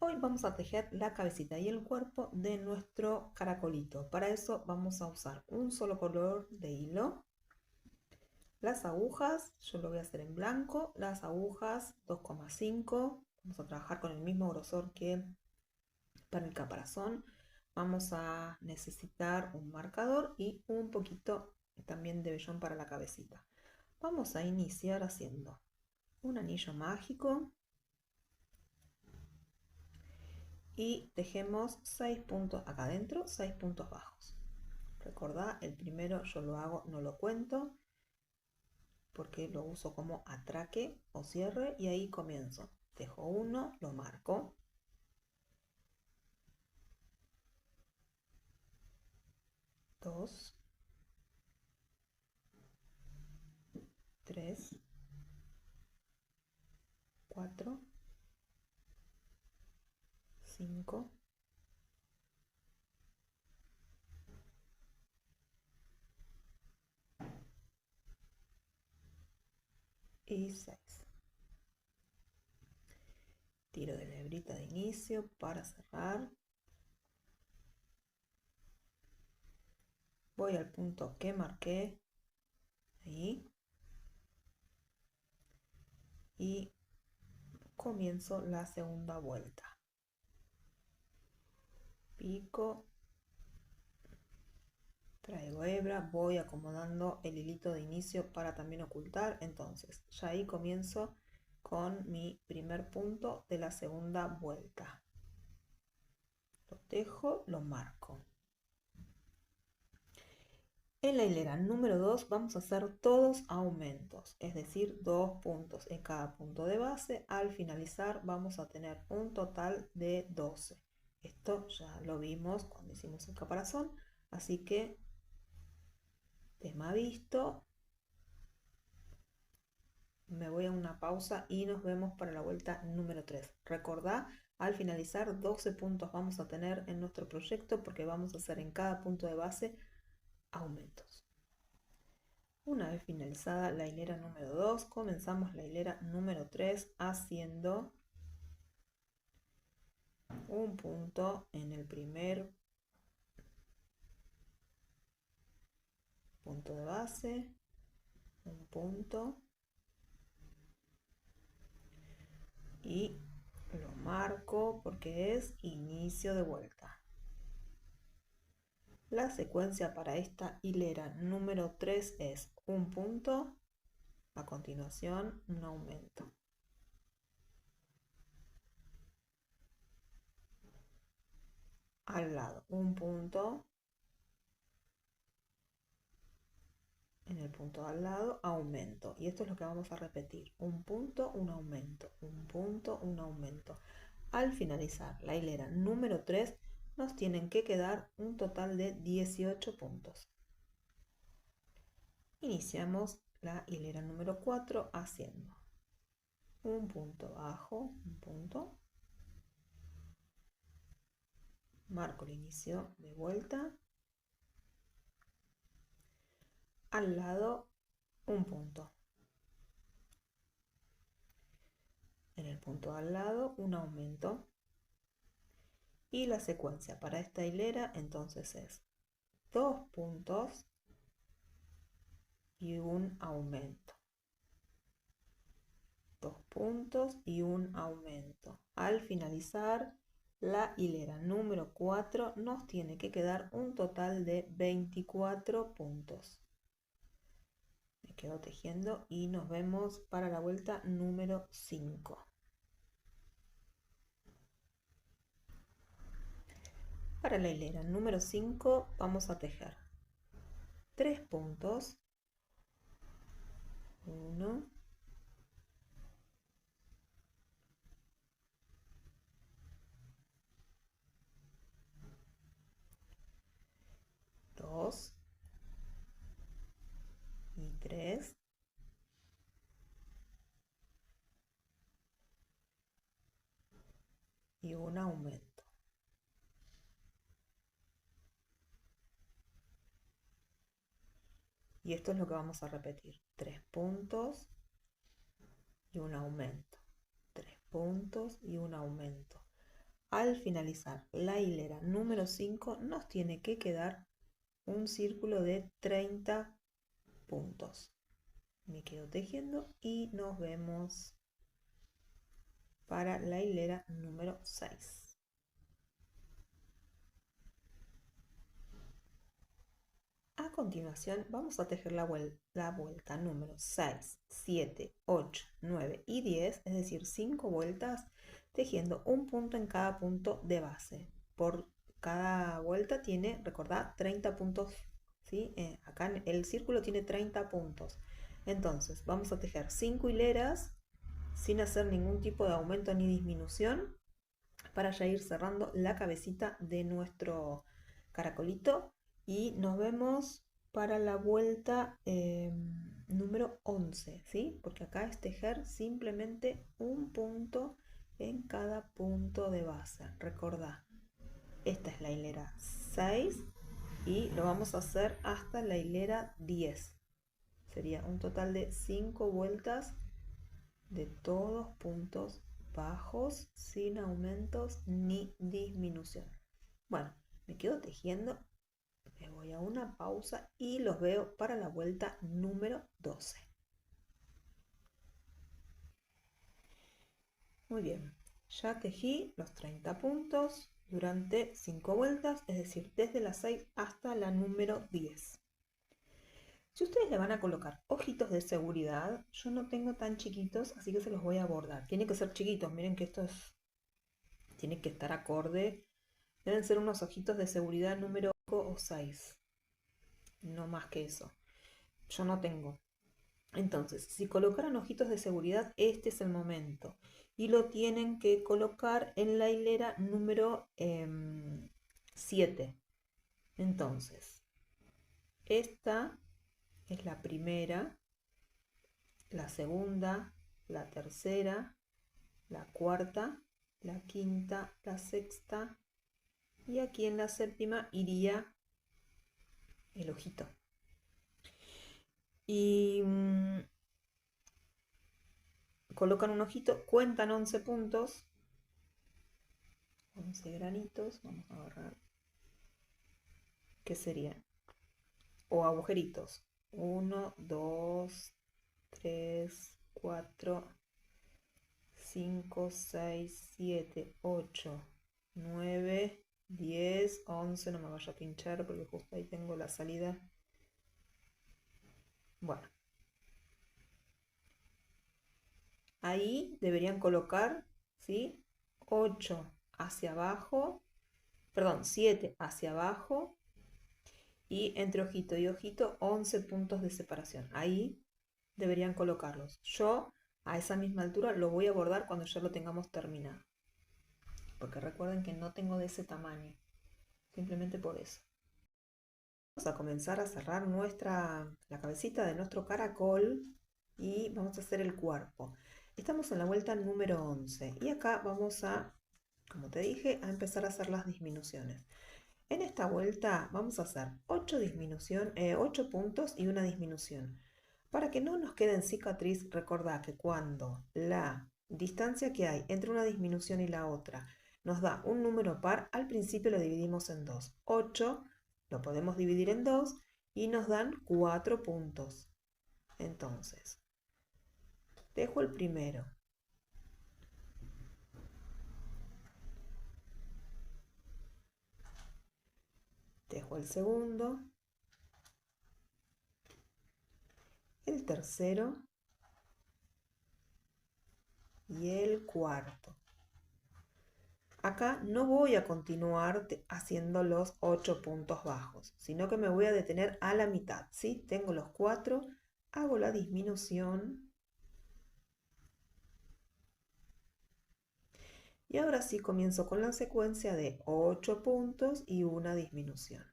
Hoy vamos a tejer la cabecita y el cuerpo de nuestro caracolito. Para eso vamos a usar un solo color de hilo. Las agujas, yo lo voy a hacer en blanco. Las agujas 2,5. Vamos a trabajar con el mismo grosor que para el caparazón. Vamos a necesitar un marcador y un poquito también de vellón para la cabecita. Vamos a iniciar haciendo un anillo mágico. Y tejemos 6 puntos acá adentro, 6 puntos bajos. Recordá, el primero yo lo hago, no lo cuento, porque lo uso como atraque o cierre, y ahí comienzo. Tejo uno, lo marco. 2, 3, 4, 5, y 6. Tiro de la hebrita de inicio para cerrar. Voy al punto que marqué, ahí, y comienzo la segunda vuelta. Pico, traigo hebra, voy acomodando el hilito de inicio para también ocultar. Entonces ya ahí comienzo con mi primer punto de la segunda vuelta. Lo tejo, lo marco. En la hilera número 2 vamos a hacer todos aumentos, es decir, 2 puntos en cada punto de base. Al finalizar vamos a tener un total de 12. Esto ya lo vimos cuando hicimos el caparazón, así que tema visto. Me voy a una pausa y nos vemos para la vuelta número 3. Recordá, al finalizar 12 puntos vamos a tener en nuestro proyecto, porque vamos a hacer en cada punto de base aumentos. Una vez finalizada la hilera número 2, comenzamos la hilera número 3 haciendo un punto en el primer punto de base, un punto, y lo marco porque es inicio de vuelta. La secuencia para esta hilera número 3 es un punto, a continuación un aumento. Al lado un punto, en el punto al lado aumento. Y esto es lo que vamos a repetir: un punto, un aumento, un punto, un aumento. Al finalizar la hilera número 3 nos tienen que quedar un total de 18 puntos. Iniciamos la hilera número 4 haciendo un punto bajo, un punto, marco el inicio de vuelta, al lado un punto, en el punto al lado un aumento, y la secuencia para esta hilera entonces es 2 puntos y un aumento, 2 puntos y un aumento. Al finalizar la hilera número 4 nos tiene que quedar un total de 24 puntos. Me quedo tejiendo y nos vemos para la vuelta número 5. Para la hilera número 5 vamos a tejer 3 puntos, 1, 2 y 3, y un aumento. Y esto es lo que vamos a repetir: 3 puntos y un aumento, 3 puntos y un aumento. al finalizar la hilera número 5 nos tiene que quedar un círculo de 30 puntos. Me quedo tejiendo y nos vemos para la hilera número 6. A continuación vamos a tejer la vuelta número 6, 7, 8, 9 y 10, es decir, 5 vueltas tejiendo un punto en cada punto de base. Por cada vuelta tiene, recordad, 30 puntos, ¿sí? Acá el círculo tiene 30 puntos. Entonces vamos a tejer 5 hileras sin hacer ningún tipo de aumento ni disminución para ya ir cerrando la cabecita de nuestro caracolito. Y nos vemos para la vuelta número 11, ¿sí? Porque acá es tejer simplemente un punto en cada punto de base. Recordá, esta es la hilera 6 y lo vamos a hacer hasta la hilera 10. Sería un total de 5 vueltas de todos puntos bajos, sin aumentos ni disminución. Bueno, me quedo tejiendo. Me voy a una pausa y los veo para la vuelta número 12. Muy bien, ya tejí los 30 puntos durante 5 vueltas, es decir, desde la 6 hasta la número 10. Si ustedes le van a colocar ojitos de seguridad, yo no tengo tan chiquitos, así que se los voy a bordar. Tienen que ser chiquitos, miren que esto tiene que estar acorde. Deben ser unos ojitos de seguridad número 5 o 6. No más que eso. Yo no tengo. Entonces, si colocaran ojitos de seguridad, este es el momento. Y lo tienen que colocar en la hilera número 7. Entonces, esta es la primera, la segunda, la tercera, la cuarta, la quinta, la sexta. Y aquí en la séptima iría el ojito. Y colocan un ojito, cuentan 11 puntos, 11 granitos, vamos a agarrar, ¿qué serían? O agujeritos, 1, 2, 3, 4, 5, 6, 7, 8, 9, 10, 11, no me vaya a pinchar porque justo ahí tengo la salida. Bueno, ahí deberían colocar, ¿sí? 8 hacia abajo, perdón, 7 hacia abajo y entre ojito y ojito 11 puntos de separación. Ahí deberían colocarlos. Yo a esa misma altura lo voy a bordar cuando ya lo tengamos terminado. Porque recuerden que no tengo de ese tamaño. Simplemente por eso. Vamos a comenzar a cerrar la cabecita de nuestro caracol y vamos a hacer el cuerpo. Estamos en la vuelta número 11 y acá vamos a, como te dije, a empezar a hacer las disminuciones. En esta vuelta vamos a hacer 8 puntos y una disminución. Para que no nos quede en cicatriz, recordá que cuando la distancia que hay entre una disminución y la otra nos da un número par, al principio lo dividimos en 2. 8 lo podemos dividir en 2 y nos dan 4 puntos. Entonces, dejo el primero. Dejo el segundo. El tercero. Y el cuarto. Acá no voy a continuar haciendo los 8 puntos bajos, sino que me voy a detener a la mitad, ¿sí? Tengo los 4, hago la disminución. Y ahora sí comienzo con la secuencia de 8 puntos y una disminución.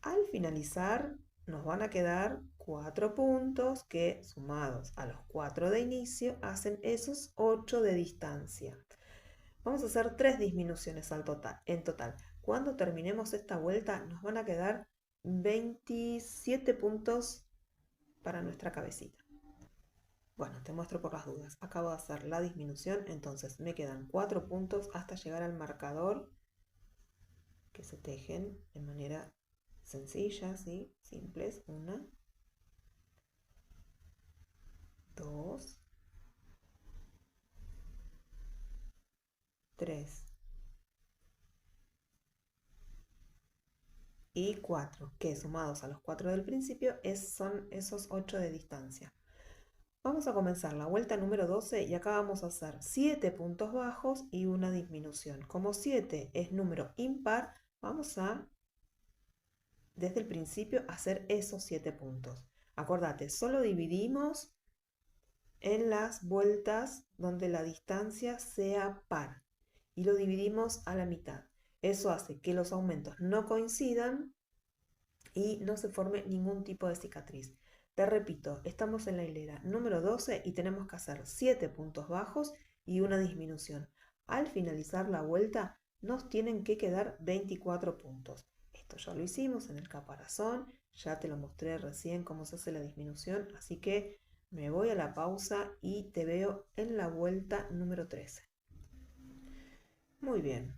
Al finalizar nos van a quedar 4 puntos que sumados a los 4 de inicio hacen esos 8 de distancia. Vamos a hacer 3 disminuciones en total. Cuando terminemos esta vuelta nos van a quedar 27 puntos para nuestra cabecita. Bueno, te muestro por las dudas. Acabo de hacer la disminución, entonces me quedan 4 puntos hasta llegar al marcador, que se tejen de manera sencilla, ¿sí? Simples. 1, 2, 3 y 4, que sumados a los 4 del principio son esos 8 de distancia. Vamos a comenzar la vuelta número 12 y acá vamos a hacer 7 puntos bajos y una disminución. Como 7 es número impar, vamos a, desde el principio, hacer esos 7 puntos. Acordate, solo dividimos en las vueltas donde la distancia sea par y lo dividimos a la mitad. Eso hace que los aumentos no coincidan y no se forme ningún tipo de cicatriz. Te repito, estamos en la hilera número 12 y tenemos que hacer 7 puntos bajos y una disminución. Al finalizar la vuelta nos tienen que quedar 24 puntos. Esto ya lo hicimos en el caparazón, ya te lo mostré recién cómo se hace la disminución, así que me voy a la pausa y te veo en la vuelta número 13. Muy bien.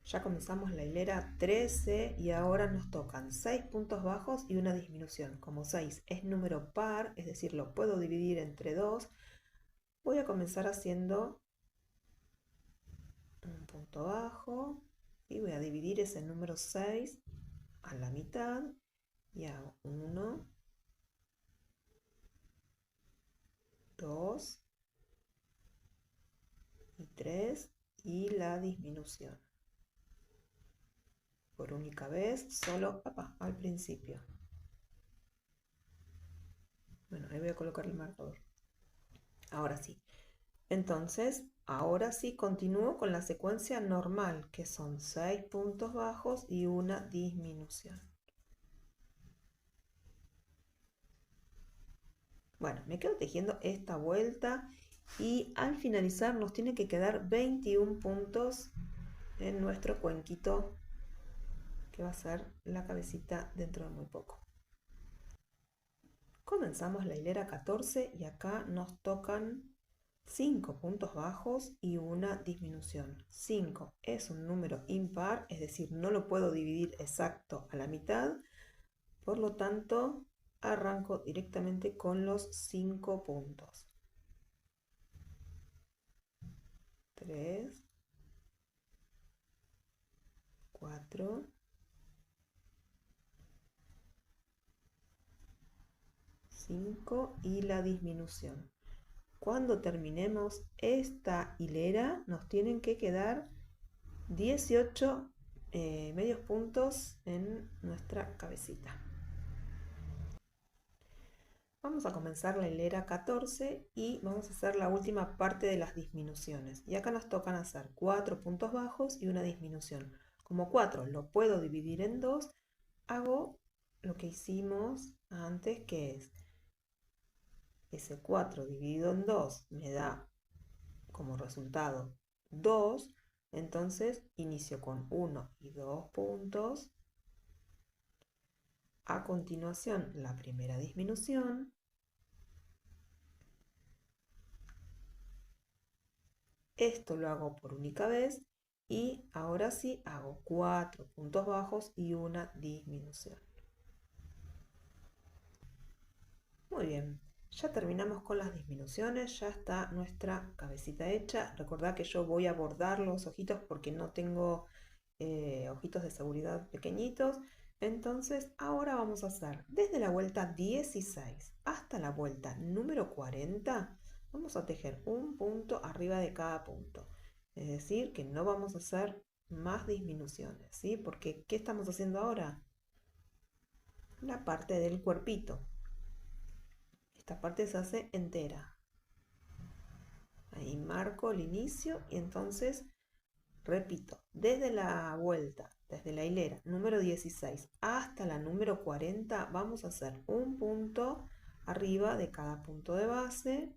Ya comenzamos la hilera 13 y ahora nos tocan 6 puntos bajos y una disminución. Como 6 es número par, es decir, lo puedo dividir entre 2, voy a comenzar haciendo un punto bajo y voy a dividir ese número 6 a la mitad y hago 1, 2 y 3 y la disminución. Por única vez, solo al principio. Bueno, ahí voy a colocar el marcador. Ahora sí. Entonces, ahora sí continúo con la secuencia normal, que son 6 puntos bajos y una disminución. Bueno, me quedo tejiendo esta vuelta y al finalizar nos tiene que quedar 21 puntos en nuestro cuenquito, que va a ser la cabecita dentro de muy poco. Comenzamos la hilera 14 y acá nos tocan 5 puntos bajos y una disminución. 5 es un número impar, es decir, no lo puedo dividir exacto a la mitad, por lo tanto arranco directamente con los 5 puntos. 3, 4, 5 y la disminución. Cuando terminemos esta hilera nos tienen que quedar 18 medios puntos en nuestra cabecita. Vamos a comenzar la hilera 14 y vamos a hacer la última parte de las disminuciones. Y acá nos tocan hacer 4 puntos bajos y una disminución. Como 4 lo puedo dividir en 2, hago lo que hicimos antes, que es ese 4 dividido en 2 me da como resultado 2, entonces inicio con 1 y 2 puntos. A continuación, la primera disminución. Esto lo hago por única vez y ahora sí hago 4 puntos bajos y una disminución. Muy bien, ya terminamos con las disminuciones, ya está nuestra cabecita hecha. Recordad que yo voy a bordar los ojitos porque no tengo ojitos de seguridad pequeñitos. Entonces ahora vamos a hacer desde la vuelta 16 hasta la vuelta número 40, vamos a tejer un punto arriba de cada punto. Es decir, que no vamos a hacer más disminuciones, ¿sí? Porque ¿qué estamos haciendo ahora? La parte del cuerpito. Esta parte se hace entera. Ahí marco el inicio y entonces repito, desde la vuelta, desde la hilera número 16 hasta la número 40, vamos a hacer un punto arriba de cada punto de base.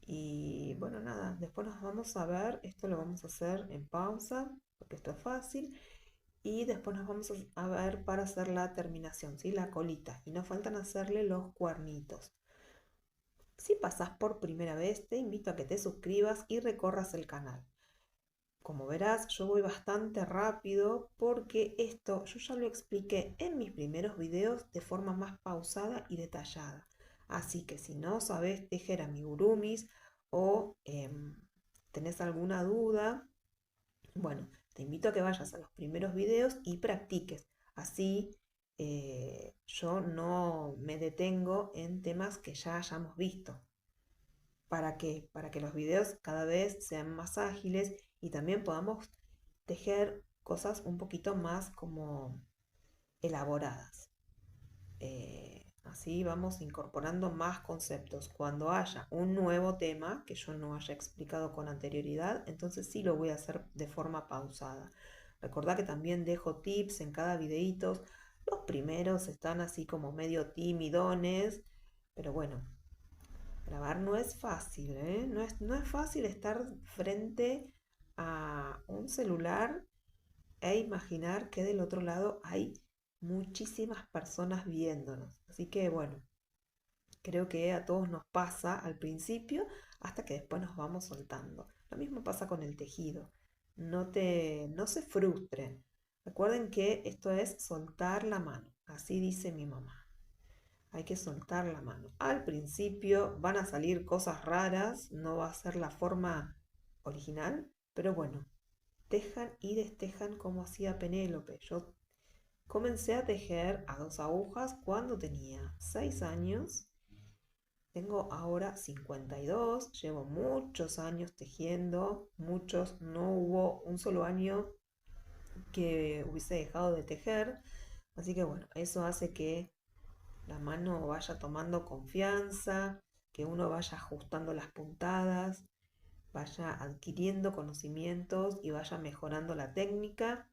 Y bueno, nada, después nos vamos a ver, esto lo vamos a hacer en pausa, porque esto es fácil. y después nos vamos a ver para hacer la terminación, ¿sí? La colita, y nos faltan hacerle los cuernitos. Si pasas por primera vez, te invito a que te suscribas y recorras el canal. Como verás, yo voy bastante rápido porque esto yo ya lo expliqué en mis primeros videos de forma más pausada y detallada. Así que si no sabes tejer amigurumis o tenés alguna duda, bueno, te invito a que vayas a los primeros videos y practiques. Así yo no me detengo en temas que ya hayamos visto. ¿Para qué? Para que los videos cada vez sean más ágiles y también podamos tejer cosas un poquito más como elaboradas. Así vamos incorporando más conceptos. Cuando haya un nuevo tema que yo no haya explicado con anterioridad, entonces sí lo voy a hacer de forma pausada. Recordá que también dejo tips en cada videíto. Los primeros están así como medio timidones, pero bueno, grabar no es fácil, ¿eh? No es fácil estar frente a un celular e imaginar que del otro lado hay muchísimas personas viéndonos. Así que bueno, creo que a todos nos pasa al principio hasta que después nos vamos soltando. Lo mismo pasa con el tejido. No se frustren. Recuerden que esto es soltar la mano. Así dice mi mamá. Hay que soltar la mano. Al principio van a salir cosas raras, no va a ser la forma original, pero bueno, tejan y destejan como hacía Penélope. Yo comencé a tejer a 2 agujas cuando tenía 6 años. Tengo ahora 52, llevo muchos años tejiendo, muchos, no hubo un solo año que hubiese dejado de tejer, así que bueno, eso hace que la mano vaya tomando confianza, que uno vaya ajustando las puntadas, vaya adquiriendo conocimientos y vaya mejorando la técnica.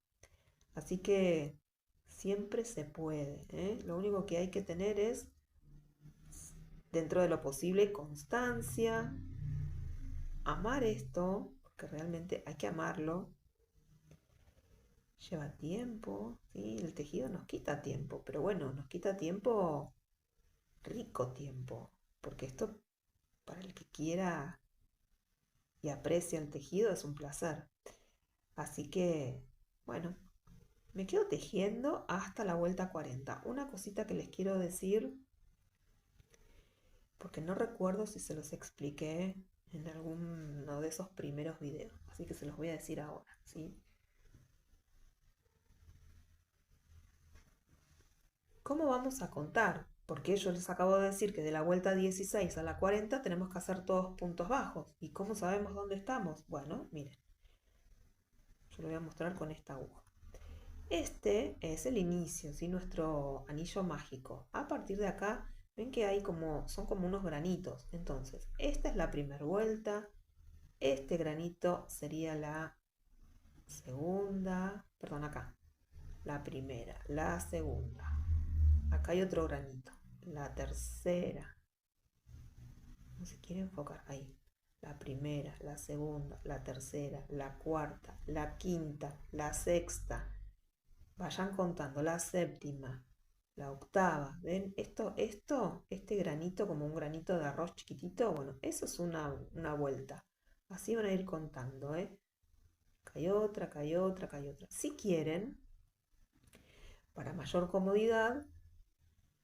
Así que siempre se puede, ¿eh? Lo único que hay que tener es, dentro de lo posible, constancia, amar esto, porque realmente hay que amarlo. Lleva tiempo, ¿sí? El tejido nos quita tiempo, pero bueno, nos quita tiempo, rico tiempo, porque esto para el que quiera y aprecia el tejido es un placer. Así que, bueno, me quedo tejiendo hasta la vuelta 40. Una cosita que les quiero decir, porque no recuerdo si se los expliqué en alguno de esos primeros videos, así que se los voy a decir ahora, ¿sí? ¿Cómo vamos a contar? Porque yo les acabo de decir que de la vuelta 16 a la 40 tenemos que hacer todos puntos bajos. ¿Y cómo sabemos dónde estamos? Bueno, miren, yo lo voy a mostrar con esta aguja. Este es el inicio, ¿sí? Nuestro anillo mágico. A partir de acá, ven que hay son como unos granitos. Entonces, esta es la primera vuelta. Este granito sería la segunda, perdón, acá. La primera, la segunda. Acá hay otro granito. La tercera. No se quiere enfocar ahí. La primera, la segunda, la tercera, la cuarta, la quinta, la sexta. Vayan contando la séptima, la octava. ¿Ven? Este granito como un granito de arroz chiquitito, bueno, eso es una vuelta. Así van a ir contando, ¿eh? Acá hay otra, acá hay otra, acá hay otra. Si quieren, para mayor comodidad,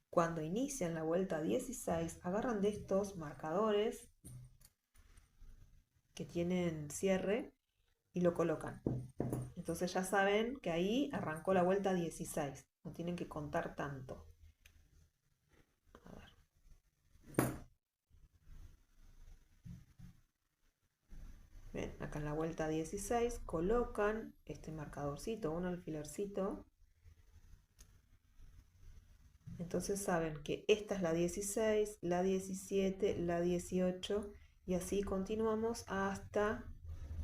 cuando inician la vuelta 16, agarran de estos marcadores que tienen cierre y lo colocan. Entonces ya saben que ahí arrancó la vuelta 16. No tienen que contar tanto. A ver. Ven, acá en la vuelta 16 colocan este marcadorcito, un alfilercito. Entonces saben que esta es la 16, la 17, la 18 y así continuamos hasta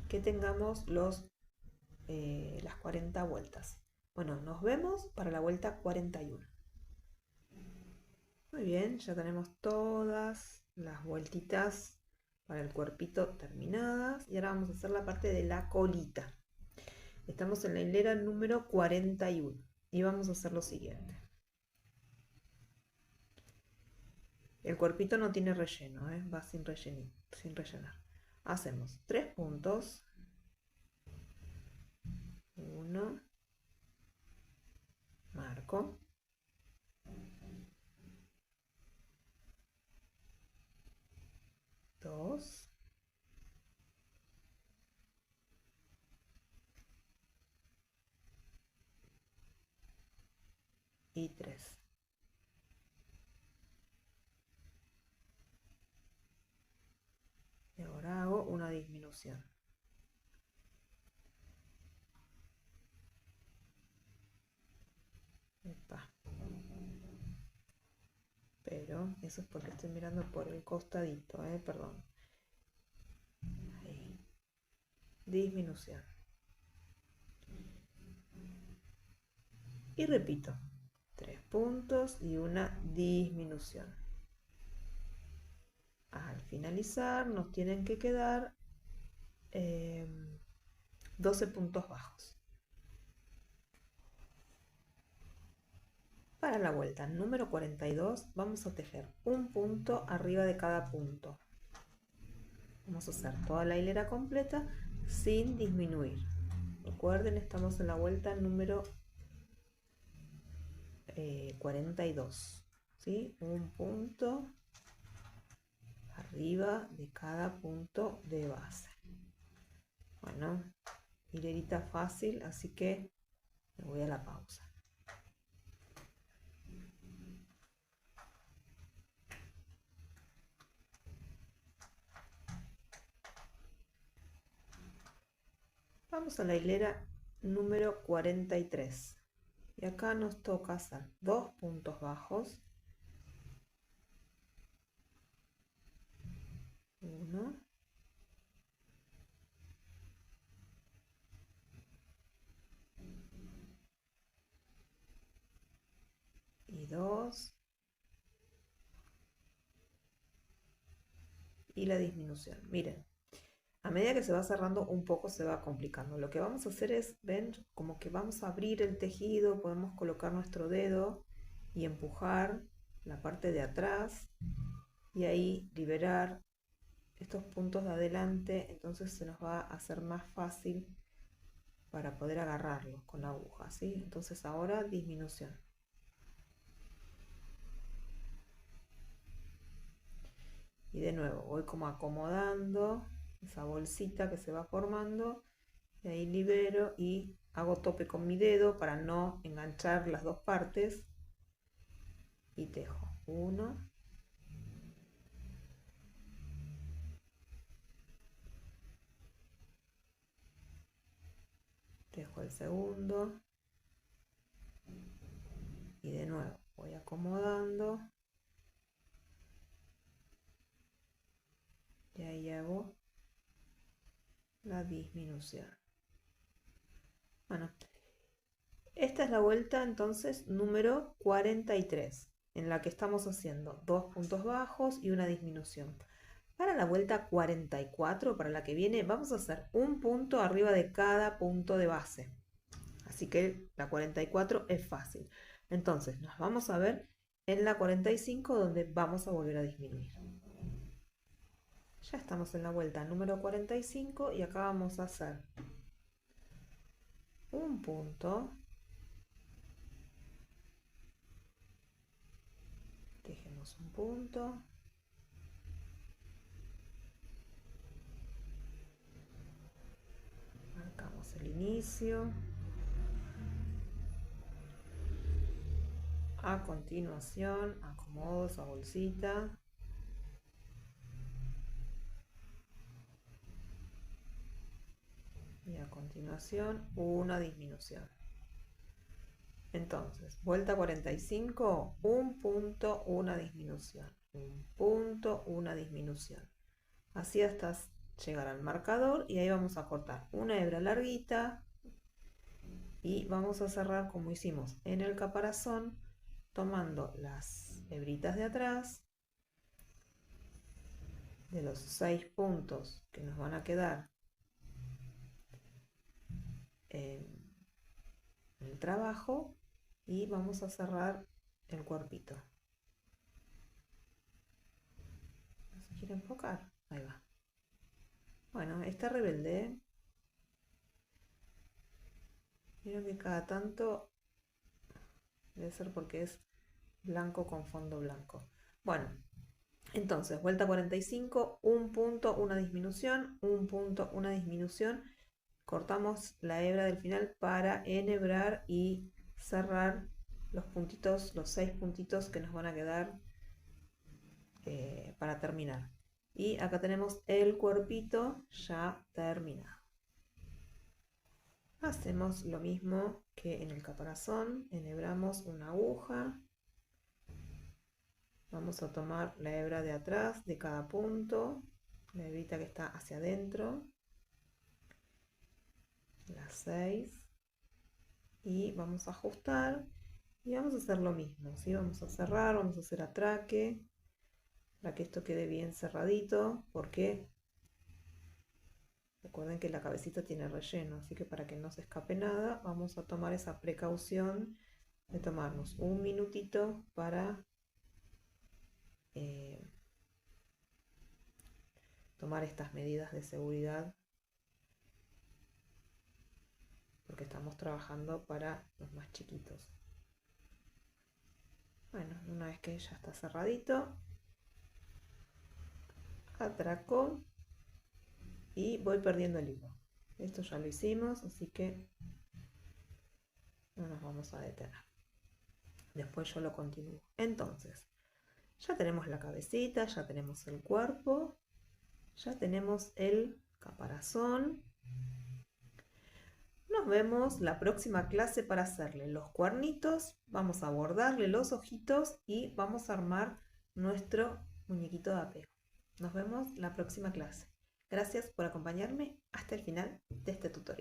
que tengamos las 40 vueltas. Bueno, nos vemos para la vuelta 41. Muy bien, ya tenemos todas las vueltitas para el cuerpito terminadas y ahora vamos a hacer la parte de la colita. Estamos en la hilera número 41 y vamos a hacer lo siguiente. El cuerpito no tiene relleno, va sin rellenar. Hacemos 3 puntos. 1, marco. 2. Y 3. Y ahora hago una disminución. Epa. Pero eso es porque estoy mirando por el costadito, perdón. Ahí. Disminución. Y repito, 3 puntos y una disminución. Al finalizar nos tienen que quedar 12 puntos bajos. Para la vuelta número 42 vamos a tejer un punto arriba de cada punto. Vamos a hacer toda la hilera completa sin disminuir. Recuerden, estamos en la vuelta número 42. ¿Sí? Un punto arriba de cada punto de base. Bueno, hilerita fácil, así que me voy a la pausa. Vamos a la hilera número 43 y acá nos toca hacer 2 puntos bajos, 1 y 2 y la disminución. Miren, a medida que se va cerrando un poco se va complicando. Lo que vamos a hacer es, ven, como que vamos a abrir el tejido, podemos colocar nuestro dedo y empujar la parte de atrás y ahí liberar estos puntos de adelante, entonces se nos va a hacer más fácil para poder agarrarlo con la aguja, ¿sí? Entonces ahora disminución. Y de nuevo voy como acomodando esa bolsita que se va formando y ahí libero y hago tope con mi dedo para no enganchar las dos partes y tejo 1 tejo el segundo y de nuevo voy acomodando y ahí hago la disminución. Bueno, esta es la vuelta entonces número 43, en la que estamos haciendo 2 puntos bajos y una disminución. Para la vuelta 44, para la que viene, vamos a hacer un punto arriba de cada punto de base. Así que la 44 es fácil. Entonces nos vamos a ver en la 45, donde vamos a volver a disminuir. Ya estamos en la vuelta número 45 y acá vamos a hacer un punto, tejemos un punto, marcamos el inicio, a continuación acomodo esa bolsita y a continuación una disminución. Entonces, vuelta 45, un punto, una disminución, un punto, una disminución. Así hasta llegar al marcador y ahí vamos a cortar una hebra larguita y vamos a cerrar como hicimos en el caparazón, tomando las hebritas de atrás de los 6 puntos que nos van a quedar el trabajo y vamos a cerrar el cuerpito. ¿No se quiere enfocar? Ahí va. Bueno, está rebelde, ¿eh? Miren que cada tanto debe ser porque es blanco con fondo blanco. Bueno, entonces, vuelta 45, un punto, una disminución, un punto, una disminución. Cortamos la hebra del final para enhebrar y cerrar los puntitos, los 6 puntitos que nos van a quedar para terminar. Y acá tenemos el cuerpito ya terminado. Hacemos lo mismo que en el caparazón, enhebramos una aguja. Vamos a tomar la hebra de atrás de cada punto, la hebrita que está hacia adentro, las 6, y vamos a ajustar y vamos a hacer lo mismo, ¿sí? Vamos a cerrar, vamos a hacer atraque para que esto quede bien cerradito, porque recuerden que la cabecita tiene relleno, así que para que no se escape nada, vamos a tomar esa precaución de tomarnos un minutito para tomar estas medidas de seguridad, porque estamos trabajando para los más chiquitos. Bueno, una vez que ya está cerradito, atraco y voy perdiendo el hilo. Esto ya lo hicimos, así que no nos vamos a detener. Después yo lo continúo. Entonces, ya tenemos la cabecita, ya tenemos el cuerpo, ya tenemos el caparazón. Nos vemos la próxima clase para hacerle los cuernitos, vamos a bordarle los ojitos y vamos a armar nuestro muñequito de apego. Nos vemos la próxima clase. Gracias por acompañarme hasta el final de este tutorial.